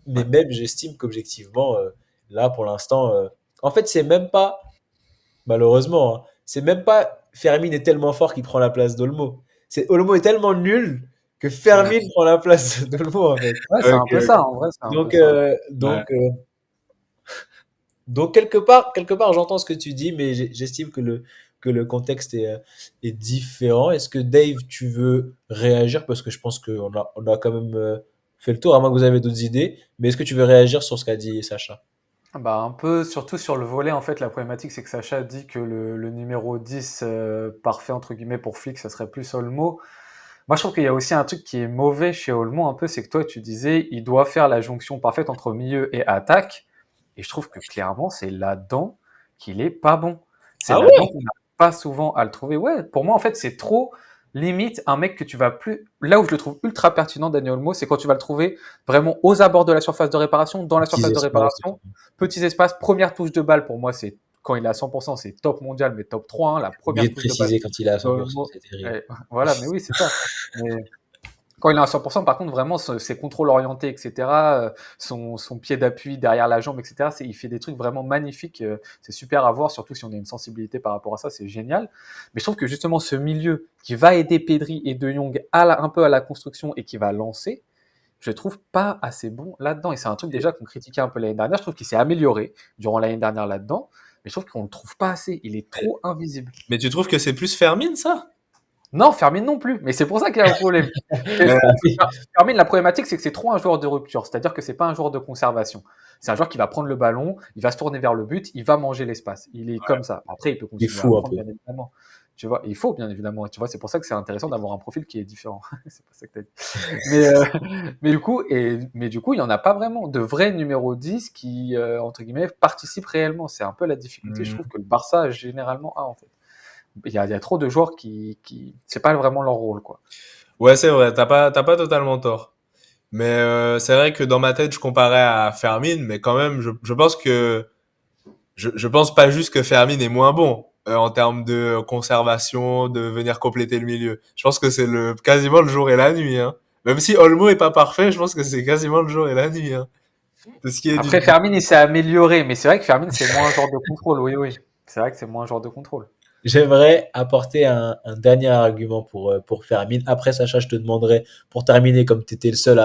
Mais Ouais. même, j'estime qu'objectivement, là, pour l'instant, en fait, c'est même pas, malheureusement, hein, c'est même pas Fermin est tellement fort qu'il prend la place d'Olmo. C'est Olmo est tellement nul que Fermin prend la place d'Olmo, en fait. Ouais, c'est un Ok, peu ça, en vrai, c'est un peu Donc, ça. ouais. quelque part, j'entends ce que tu dis, mais j'estime que le contexte est différent. Est-ce que Dave, tu veux réagir? Parce que je pense qu'on a quand même fait le tour, à moins que vous avez d'autres idées. Mais est-ce que tu veux réagir sur ce qu'a dit Sacha? Bah, un peu, surtout sur le volet, en fait, la problématique, c'est que Sacha dit que le numéro 10 parfait, entre guillemets, pour Flick, ça serait plus Olmo. Moi, je trouve qu'il y a aussi un truc qui est mauvais chez Olmo, un peu, c'est que toi, tu disais, il doit faire la jonction parfaite entre milieu et attaque. Et je trouve que clairement, c'est là-dedans qu'il est pas bon. C'est Ah là-dedans ouais? qu'on n'a pas souvent à le trouver. Ouais, pour moi, en fait, c'est trop limite un mec que tu vas plus. Là où je le trouve ultra pertinent, Daniel Olmo, c'est quand tu vas le trouver vraiment aux abords de la surface de réparation, dans la Petits surface de espaces. réparation, petits espaces, première touche de balle. Pour moi, c'est quand il est à 100%, c'est top mondial, mais top 3, hein, la Obligé première de touche de balle préciser quand il est à 100%, d'Olmo. c'est terrible. Et voilà, mais oui, c'est ça. Mais quand il est à 100%, par contre, vraiment, ses contrôles orientés, etc., son pied d'appui derrière la jambe, etc., il fait des trucs vraiment magnifiques. C'est super à voir, surtout si on a une sensibilité par rapport à ça, c'est génial. Mais je trouve que justement, ce milieu qui va aider Pedri et De Jong un peu à la construction et qui va lancer, je le trouve pas assez bon là-dedans. Et c'est un truc déjà qu'on critiquait un peu l'année dernière. Je trouve qu'il s'est amélioré durant l'année dernière là-dedans. mais je trouve qu'on le trouve pas assez. Il est trop invisible. Mais tu trouves que c'est plus Fermin, ça? Non, Fermin non plus. Mais c'est pour ça qu'il y a un problème. Fermin, la problématique, c'est que c'est trop un joueur de rupture. C'est-à-dire que c'est pas un joueur de conservation. C'est un joueur qui va prendre le ballon, il va se tourner vers le but, il va manger l'espace. Il est comme ça. Après, il peut Il est continuer à fou un prendre, peu. bien évidemment. Tu vois, il faut bien évidemment. Tu vois, c'est pour ça que c'est intéressant d'avoir un profil qui est différent. C'est pas ça que t'as dit. Mais du coup, il y en a pas vraiment de vrais numéro 10 qui, entre guillemets, participent réellement. C'est un peu la difficulté, je trouve, que le Barça généralement a, en fait. Il y a trop de joueurs qui c'est pas vraiment leur rôle, quoi. Ouais, c'est vrai, t'as pas totalement tort. Mais c'est vrai que dans ma tête, je comparais à Fermin, mais quand même, je pense que je pense pas juste que Fermin est moins bon en termes de conservation, de venir compléter le milieu. Je pense que c'est quasiment le jour et la nuit. Hein. Même si Olmo est pas parfait, je pense que c'est quasiment le jour et la nuit. Hein. De ce qui est Après, Fermin, il s'est amélioré, mais c'est vrai que Fermin, c'est moins un joueur de contrôle. Oui, oui. C'est vrai que c'est moins un joueur de contrôle. J'aimerais apporter un dernier argument pour Fermin. Après, Sacha, je te demanderai, pour terminer, comme tu étais le seul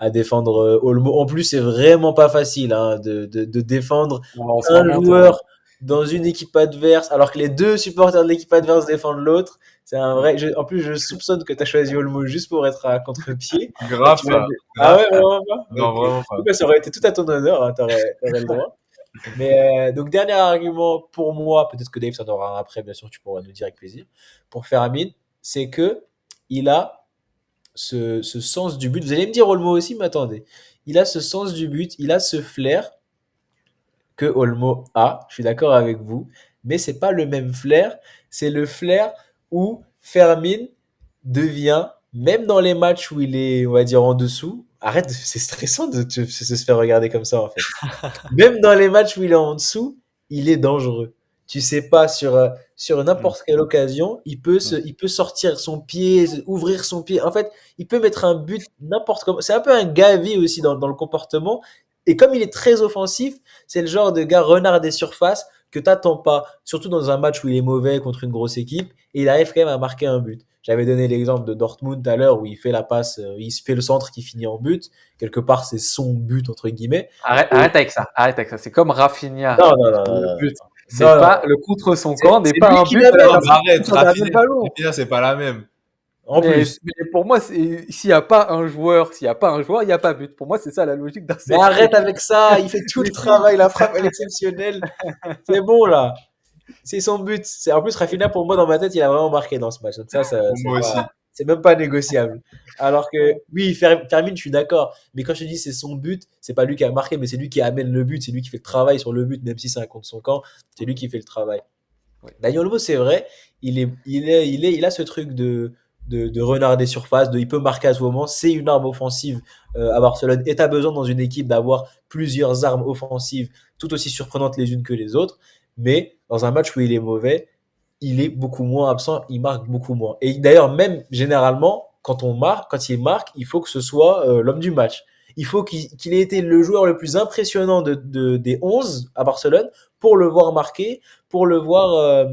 à défendre Olmo. En plus, c'est vraiment pas facile hein, de défendre En ce un moment, joueur dans une équipe adverse, alors que les deux supporters de l'équipe adverse défendent l'autre. C'est un vrai. En plus, je soupçonne que tu as choisi Olmo juste pour être à contre-pied. Et grave tu m'as pas. dit- Ah Grave ouais, pas. vraiment pas? Non, Ok. vraiment pas. Du coup, ça aurait été tout à ton honneur, hein, t'aurais le droit. Mais donc, dernier argument pour moi, peut-être que Dave s'en aura un après, bien sûr, tu pourras nous dire avec plaisir, pour faire Amine, c'est que il a ce sens du but. Vous allez me dire Olmo aussi, mais attendez. Il a ce sens du but, il a ce flair que Olmo a, je suis d'accord avec vous, mais c'est pas le même flair. C'est le flair où Fermin devient, même dans les matchs où il est, on va dire, en dessous, arrête, c'est stressant de se faire regarder comme ça, en fait. Même dans les matchs où il est en dessous, il est dangereux. Tu sais pas, sur Mm. n'importe quelle occasion, il peut sortir son pied, ouvrir son pied. En fait, il peut mettre un but n'importe comment. C'est un peu un Gavi aussi dans le comportement. Et comme il est très offensif, c'est le genre de gars renard des surfaces que t'attends pas, surtout dans un match où il est mauvais contre une grosse équipe, et il arrive quand même à marquer un but. J'avais donné l'exemple de Dortmund tout à l'heure où il fait la passe, il se fait le centre qui finit en but. Quelque part, c'est son but entre guillemets. Et Arrête avec ça. Arrête avec ça. C'est comme Rafinha. non, non, non, non, Le non, but. C'est non, non, pas non. le contre son camp n'est C'est pas lui un qui but de la l'amène. Non, mais personne arrête, qui a gardé le ballon. Rafinha, c'est pas la même. En Mais, plus. mais pour moi, s'il n'y a pas un joueur, il n'y a pas but. Pour moi, c'est ça la logique d'un Mais CFC. arrête avec ça, il fait tout le Mais si. travail, la frappe elle est exceptionnelle. C'est bon là. C'est son but. En plus Rafinha pour moi dans ma tête, il a vraiment marqué dans ce match. Donc ça Pour moi aussi. c'est même pas négociable. Alors que oui, Fermin, je suis d'accord, mais quand je te dis c'est son but, c'est pas lui qui a marqué, mais c'est lui qui amène le but, c'est lui qui fait le travail sur le but même si c'est un contre son camp, c'est lui qui fait le travail. Oui. Daniel Olmo, c'est vrai, il a ce truc de renard des surfaces, il peut marquer à ce moment, c'est une arme offensive à Barcelone, et tu as besoin dans une équipe d'avoir plusieurs armes offensives tout aussi surprenantes les unes que les autres, mais dans un match où il est mauvais, il est beaucoup moins absent, il marque beaucoup moins. Et d'ailleurs, même généralement, quand il marque, il faut que ce soit l'homme du match. Il faut qu'il ait été le joueur le plus impressionnant des 11 à Barcelone pour le voir marquer, pour le voir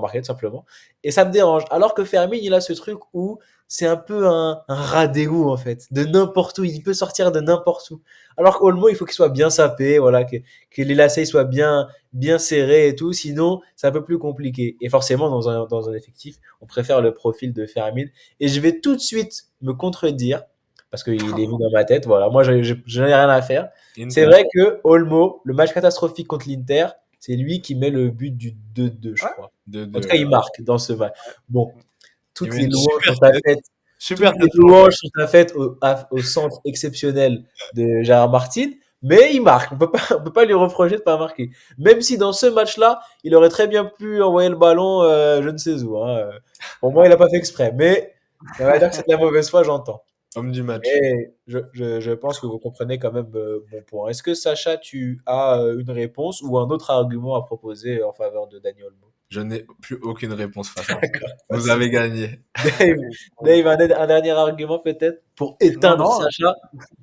marquer tout simplement. Et ça me dérange. Alors que Fermin, il a ce truc où c'est un peu un rat d'égout en fait, de n'importe où. Il peut sortir de n'importe où. Alors qu'Olmo, il faut qu'il soit bien sapé, voilà, que les lacets soient bien serrés et tout. Sinon, c'est un peu plus compliqué. Et forcément, dans un effectif, on préfère le profil de Fermin. Et je vais tout de suite me contredire parce qu'il est mis dans ma tête. Voilà, moi, je n'ai rien à faire. C'est Inter. vrai que Olmo, le match catastrophique contre l'Inter, c'est lui qui met le but du 2-2, je Ouais. crois. De, En de, tout cas, il marque dans ce match. Bon, il toutes met les une louanges super sont à tête. faites. Toutes Super les tête. louanges sont faites au centre exceptionnel de Gérard Martin, mais il marque. On peut pas lui reprocher de pas marquer. Même si dans ce match-là, il aurait très bien pu envoyer le ballon, je ne sais où. Hein. Pour moi, il a pas fait exprès. Mais on va dire que c'est de la mauvaise foi, j'entends. Homme du match. Et je pense que vous comprenez quand même mon point. Est-ce que Sacha, tu as une réponse ou un autre argument à proposer en faveur de Daniel Olmo? Je n'ai plus aucune réponse face à ça. D'accord, pas de Vous souci. avez gagné. Dave, Dave, un dernier argument peut-être pour Non, éteindre non, Sacha.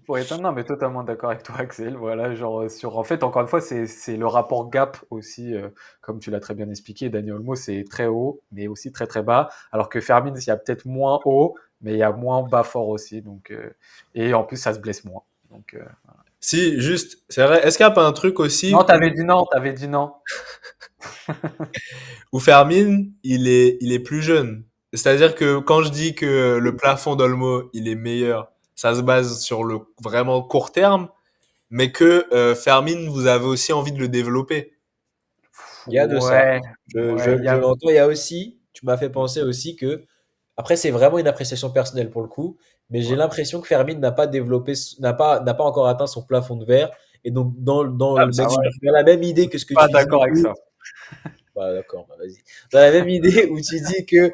pour éteindre, non, mais totalement d'accord avec toi, Axel. Voilà, genre, en fait, encore une fois, c'est le rapport gap aussi, comme tu l'as très bien expliqué. Daniel Olmo, c'est très haut, mais aussi très très bas. Alors que Fermin, il y a peut-être moins haut, mais il y a moins bas fort aussi. Donc, et en plus, ça se blesse moins. Donc, Si, juste, c'est vrai. Est-ce qu'il n'y a pas un truc aussi Non, t'avais dit non, t'avais dit non. où Fermin, il est plus jeune? C'est-à-dire que quand je dis que le plafond d'Olmo, il est meilleur, ça se base sur le vraiment court terme, mais que Fermin, vous avez aussi envie de le développer. Il y a de ça. Ouais, ouais, Je l'entends. Il y a aussi, tu m'as fait penser aussi que, après, c'est vraiment une appréciation personnelle pour le coup, mais j'ai Ouais. l'impression que Fermin n'a pas développé, n'a pas encore atteint son plafond de verre. Et donc, Ah, ça, ouais. dans la même idée que ce que pas tu dis, d'accord avec ça. bah, d'accord, bah, vas-y. Dans la même idée où tu dis que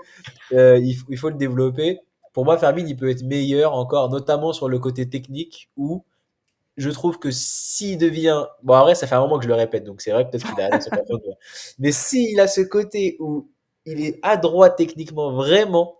il faut le développer, pour moi, Fermin, il peut être meilleur encore, notamment sur le côté technique, où je trouve que s'il devient. Bon, en vrai, ça fait un moment que je le répète, donc c'est vrai, peut-être qu'il a atteint son plafond de verre. Mais s'il a ce côté où il est adroit techniquement, vraiment,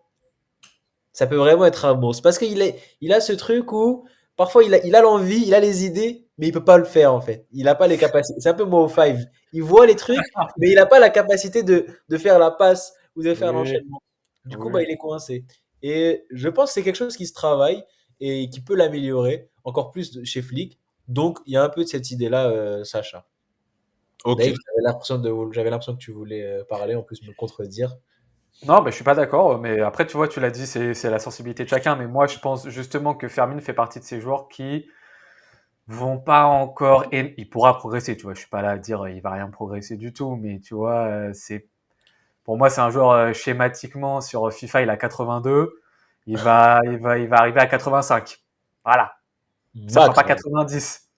ça peut vraiment être un monstre. Parce il a ce truc où parfois il a l'envie, il a les idées, mais il peut pas le faire en fait. Il a pas les capacités. C'est un peu Mo Five. Il voit les trucs, mais il a pas la capacité de faire la passe ou de faire Oui, l'enchaînement. Du coup, bah, oui. il est coincé. Et je pense que c'est quelque chose qui se travaille et qui peut l'améliorer encore plus chez Flick. Donc, il y a un peu de cette idée-là, Sacha. Ok. Dave, j'avais l'impression que tu voulais parler, en plus me contredire. Non, je suis pas d'accord, mais après, tu vois, tu l'as dit, c'est la sensibilité de chacun, mais moi, je pense justement que Fermin fait partie de ces joueurs qui vont pas encore, et il pourra progresser, tu vois, je suis pas là à dire il va rien progresser du tout, mais tu vois, pour moi, c'est un joueur schématiquement sur FIFA, il a 82, il va arriver à 85. Voilà. Ça fera Max, pas ouais. 90.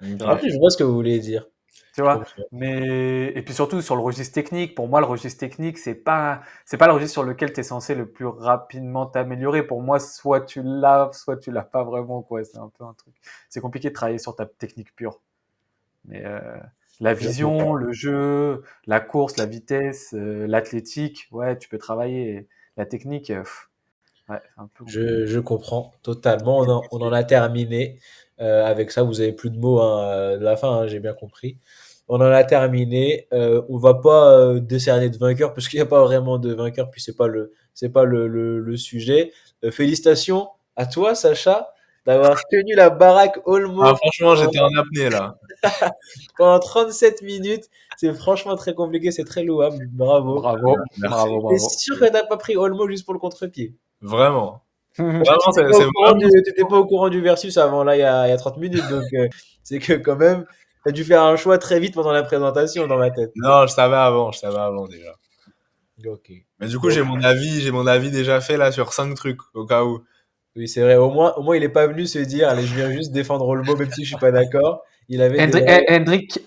En Mais plus, je vois ce que vous voulez dire. tu Je vois, comprends. mais et puis surtout sur le registre technique, pour moi le registre technique c'est pas le registre sur lequel tu es censé le plus rapidement t'améliorer. Pour moi, soit tu l'as pas vraiment quoi, c'est un peu un truc. C'est compliqué de travailler sur ta technique pure. Mais la Je comprends. vision, le jeu, la course, la vitesse, l'athlétique, ouais, tu peux travailler. La technique, ouais, c'est un peu compliqué. Je comprends totalement. On en a terminé. Avec ça, vous avez plus de mots hein, de la fin, hein, j'ai bien compris. On en a terminé. On va pas décerner de vainqueur parce qu'il n'y a pas vraiment de vainqueur, puis c'est pas le sujet. Félicitations à toi, Sacha, d'avoir tenu la baraque Ah, Olmo franchement, j'étais pendant, en apnée là. pendant 37 minutes. C'est franchement très compliqué, c'est très louable. Bravo. Bravo, Merci. bravo, T'es bravo. sûr que t'as pas pris Olmo juste pour le contre-pied? Vraiment. Tu Vraiment, n'étais pas c'est au courant vraiment. t'étais pas au courant du versus avant là, il y a 30 minutes. Donc, c'est que quand même, tu as dû faire un choix très vite pendant la présentation dans ma tête. Non, je savais avant déjà. Ok. Mais du coup, Bon, j'ai mon avis déjà fait là sur 5 trucs, au cas où. oui, c'est vrai. Au moins, il est pas venu se dire, allez, je viens juste défendre Olmo, même si je suis pas d'accord. Il avait des vrais.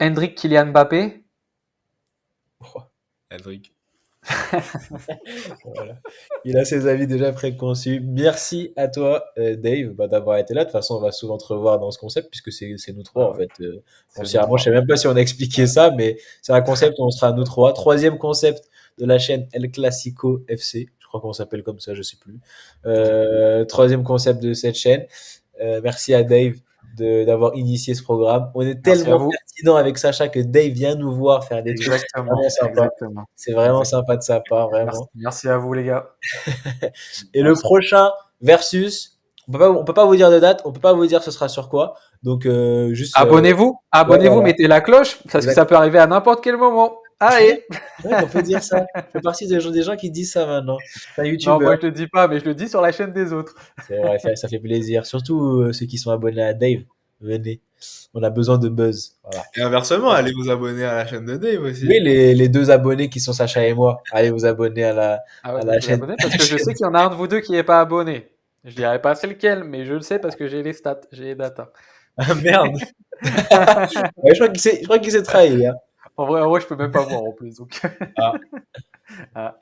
Hendrik Kylian Mbappé. Hendrik. Voilà. Il a ses avis déjà préconçus. Merci à toi, Dave, bah, d'avoir été là. De toute façon, on va souvent te revoir dans ce concept, puisque c'est nous trois, Ah en ouais, fait. c'est nous Foncièrement, je sais trois. même pas si on a expliqué ça, mais c'est un concept où on sera nous trois. Troisième concept de la chaîne El Clasico FC. Je crois qu'on s'appelle comme ça, je sais plus. Troisième concept de cette chaîne. Merci à Dave d'avoir initié ce programme. On est Merci à tellement vous. pertinent avec Sacha que Dave vient nous voir faire des trucs. C'est Exactement, vraiment sympa. exactement, C'est vraiment exactement. sympa de sa part, Merci, vraiment. merci à vous les gars. Et le Merci. prochain versus, on peut pas vous dire de date, on peut pas vous dire ce sera sur quoi. Donc juste Abonnez-vous, ouais abonnez-vous, voilà, mettez la cloche parce que exact. ça peut arriver à n'importe quel moment. Ouais, Allez. ouais, on peut dire ça. Je fais partie des gens qui disent ça maintenant. C'est un Non, youtubeur. moi je le dis pas, mais je le dis sur la chaîne des autres. C'est vrai, ça fait plaisir. Surtout ceux qui sont abonnés à Dave. Venez. On a besoin de buzz. Voilà. Et inversement, allez vous abonner à la chaîne de Dave Oui, aussi. les deux abonnés qui sont Sacha et moi, allez vous abonner Ah ouais, à moi la je vais chaîne. abonner parce que je sais qu'il y en a un de vous deux qui est pas abonné. Je dirais pas c'est lequel, mais je le sais parce que j'ai les stats, j'ai les data. Ah merde. Ouais, je crois qu'il s'est trahi, hein. En vrai, je peux même pas voir en plus. Donc. Ah. Ah,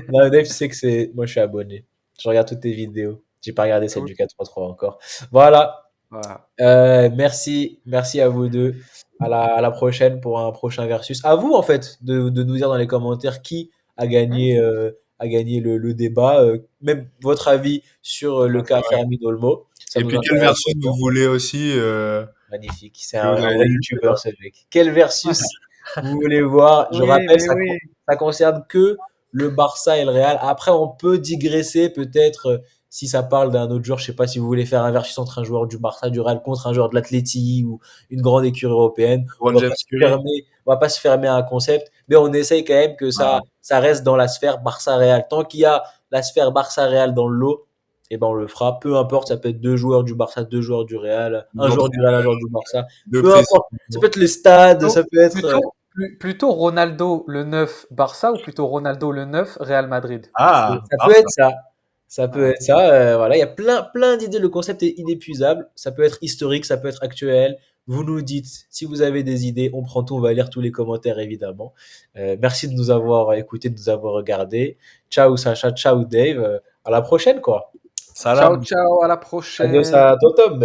Non, Dave, tu sais que c'est. Moi, je suis abonné. Je regarde toutes tes vidéos. J'ai pas regardé celle cool. du 4-3-3 encore. Voilà. Voilà. Merci à vous deux. À la prochaine pour un prochain versus. À vous, en fait, de nous dire dans les commentaires qui Hmm, a gagné le débat. Même votre avis sur le cas d'accord. Fermi Olmo. Ça Et nous puis quel intéresse versus vous beaucoup. voulez aussi Magnifique. C'est que vous un avez vrai dit, je sais youtubeur, pas. ce mec. Quel versus vous voulez voir? Je Oui, rappelle, mais oui. ça concerne que le Barça et le Real. Après, on peut digresser peut-être Si ça parle d'un autre joueur, je sais pas si vous voulez faire un versus entre un joueur du Barça, du Real contre un joueur de l'Atleti ou une grande écurie européenne, LeBron James Curry. on va pas se fermer à un concept, mais on essaye quand même que Ah, ça reste dans la sphère Barça-Real. Tant qu'il y a la sphère Barça-Real dans le lot, et ben on le fera. Peu importe, ça peut être 2 joueurs du Barça, 2 joueurs du Real, un joueur du Real, un joueur du Barça. Peu d'office. importe. Ça peut être le stade, Plutôt, ça peut être. plutôt Ronaldo le 9 Barça ou plutôt Ronaldo le 9 Real Madrid? Ça peut Barça. être ça. Ça peut Ah. être ça. Voilà, il y a plein d'idées. Le concept est inépuisable. Ça peut être historique, ça peut être actuel. Vous nous dites si vous avez des idées. On prend tout. On va lire tous les commentaires évidemment. Merci de nous avoir écoutés, de nous avoir regardés. Ciao Sacha, ciao Dave. À la prochaine quoi. Ciao, Salam. ciao, à la Adios prochaine. à Totom.